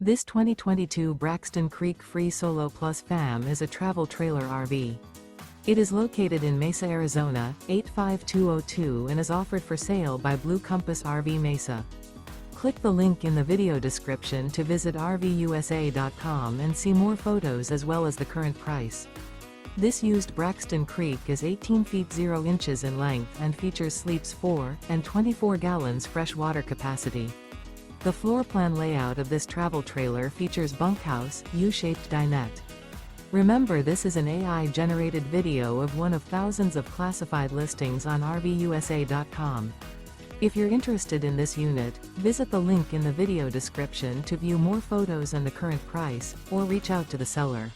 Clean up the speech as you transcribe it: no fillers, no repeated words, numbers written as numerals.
This 2022 Braxton Creek Free Solo Plus Fam is a travel trailer RV. It is located in Mesa, Arizona, 85202 and is offered for sale by Blue Compass RV Mesa. Click the link in the video description to visit RVUSA.com and see more photos as well as the current price. This used Braxton Creek is 18 feet 0 inches in length and features sleeps 4 and 24 gallons fresh water capacity. The floor plan layout of this travel trailer features bunkhouse, U-shaped dinette. Remember, this is an AI-generated video of one of thousands of classified listings on RVUSA.com. If you're interested in this unit, visit the link in the video description to view more photos and the current price, or reach out to the seller.